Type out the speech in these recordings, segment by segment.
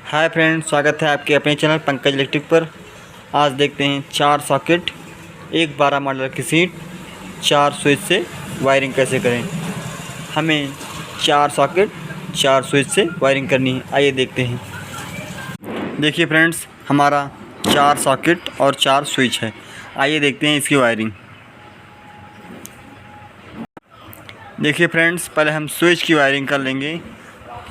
Hi friends, स्वागत है आपके अपने चैनल पंकज इलेक्ट्रिक पर। आज देखते हैं 4 सॉकेट, एक 12 मॉडल की सीट, 4 स्विच से वायरिंग कैसे करें। हमें 4 सॉकेट 4 स्विच से वायरिंग करनी है। आइए देखते हैं। देखिए फ्रेंड्स, हमारा 4 सॉकेट और 4 स्विच है। आइए देखते हैं इसकी वायरिंग। देखिए फ्रेंड्स, पहले हम स्विच की वायरिंग कर लेंगे।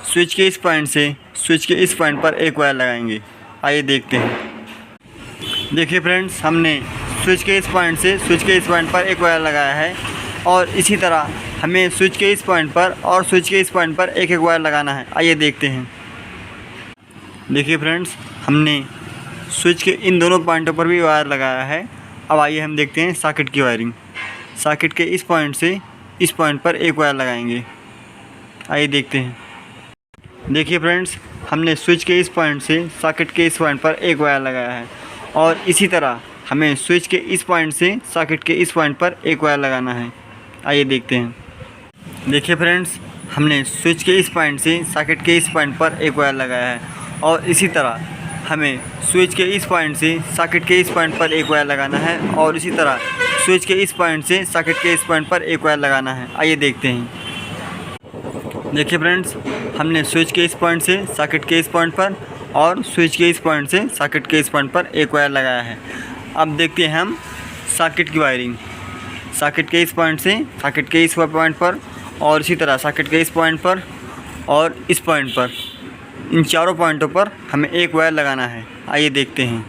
स्विच के इस पॉइंट से स्विच के इस पॉइंट पर एक वायर लगाएंगे। आइए देखते हैं। देखिए फ्रेंड्स, हमने स्विच के इस पॉइंट से स्विच के इस पॉइंट पर एक वायर लगाया है और इसी तरह हमें स्विच के इस पॉइंट पर और स्विच के इस पॉइंट पर एक एक वायर लगाना है। आइए देखते हैं। देखिए फ्रेंड्स, हमने स्विच के इन दोनों पॉइंटों पर भी वायर लगाया है। अब आइए हम देखते हैं सॉकेट की वायरिंग। सॉकेट के इस पॉइंट से इस पॉइंट पर एक वायर लगाएंगे। आइए देखते हैं। देखिए फ्रेंड्स, हमने स्विच के इस पॉइंट से सॉकेट के इस पॉइंट पर एक वायर लगाया है और इसी तरह हमें स्विच के इस पॉइंट से सॉकेट के इस पॉइंट पर एक वायर लगाना है। आइए देखते हैं। देखिए फ्रेंड्स, हमने स्विच के इस पॉइंट से सॉकेट के इस पॉइंट पर एक वायर लगाया है और इसी तरह हमें स्विच के इस पॉइंट से सॉकेट के इस पॉइंट पर एक वायर लगाना है और इसी तरह स्विच के इस पॉइंट से सॉकेट के इस पॉइंट पर एक वायर लगाना है। आइए देखते हैं। देखिए फ्रेंड्स, हमने स्विच के इस पॉइंट से सॉकेट के इस पॉइंट पर और स्विच के इस पॉइंट से सॉकेट के इस पॉइंट पर एक वायर लगाया है। अब देखते हैं हम सॉकेट की वायरिंग। सॉकेट के इस पॉइंट से सॉकेट के इस पॉइंट पर और इसी तरह सॉकेट के इस पॉइंट पर और इस पॉइंट पर, इन चारों पॉइंटों पर हमें एक वायर लगाना है। आइए देखते हैं।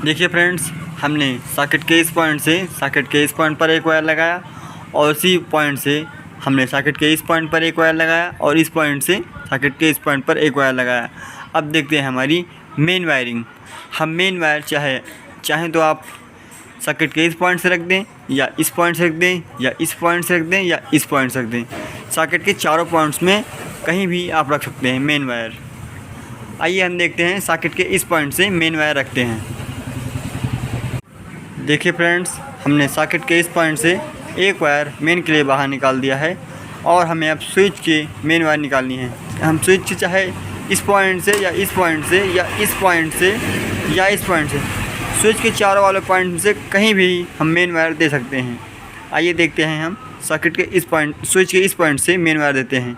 देखिए फ्रेंड्स, हमने सॉकेट के इस पॉइंट से सॉकेट के इस पॉइंट पर एक वायर लगाया और इसी पॉइंट से हमने सॉकेट के इस पॉइंट पर एक वायर लगाया और इस पॉइंट से सॉकेट के इस पॉइंट पर एक वायर लगाया। अब देखते हैं हमारी मेन वायरिंग। हम मेन वायर चाहें तो आप सॉकेट के इस पॉइंट से रख दें या इस पॉइंट से रख दें या इस पॉइंट से रख दें या इस पॉइंट से रख दें। सॉकेट के चारों पॉइंट्स में कहीं भी आप रख सकते हैं मेन वायर। आइए हम देखते हैं सॉकेट के इस पॉइंट से मेन वायर रखते हैं। देखिए फ्रेंड्स, हमने सॉकेट के इस पॉइंट से एक वायर मेन के लिए बाहर निकाल दिया है और हमें अब स्विच की मेन वायर निकालनी है। हम स्विच चाहे इस पॉइंट से या इस पॉइंट से या इस पॉइंट से या इस पॉइंट से, स्विच के चारों वाले पॉइंट से कहीं भी हम मेन वायर दे सकते हैं। आइए देखते हैं। हम सॉकेट के इस पॉइंट स्विच के इस पॉइंट से मेन वायर देते हैं।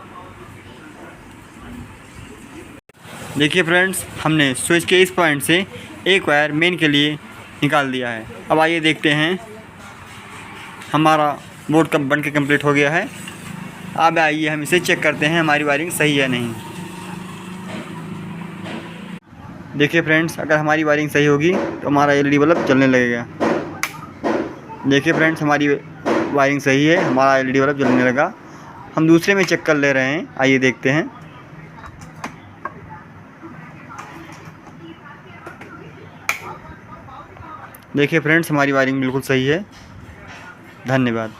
देखिए फ्रेंड्स, हमने स्विच के इस पॉइंट से एक वायर मेन के लिए निकाल दिया है। अब आइए देखते हैं। हमारा बोर्ड कब बन के कम्प्लीट हो गया है। अब आइए हम इसे चेक करते हैं हमारी वायरिंग सही है नहीं। देखिए फ्रेंड्स, अगर हमारी वायरिंग सही होगी तो हमारा एलईडी बल्ब जलने लगेगा। देखिए फ्रेंड्स, हमारी वायरिंग सही है, हमारा एलईडी बल्ब जलने लगा। हम दूसरे में चेक कर ले रहे हैं। आइए देखते हैं। देखिए फ्रेंड्स, हमारी वायरिंग बिल्कुल सही है। धन्यवाद।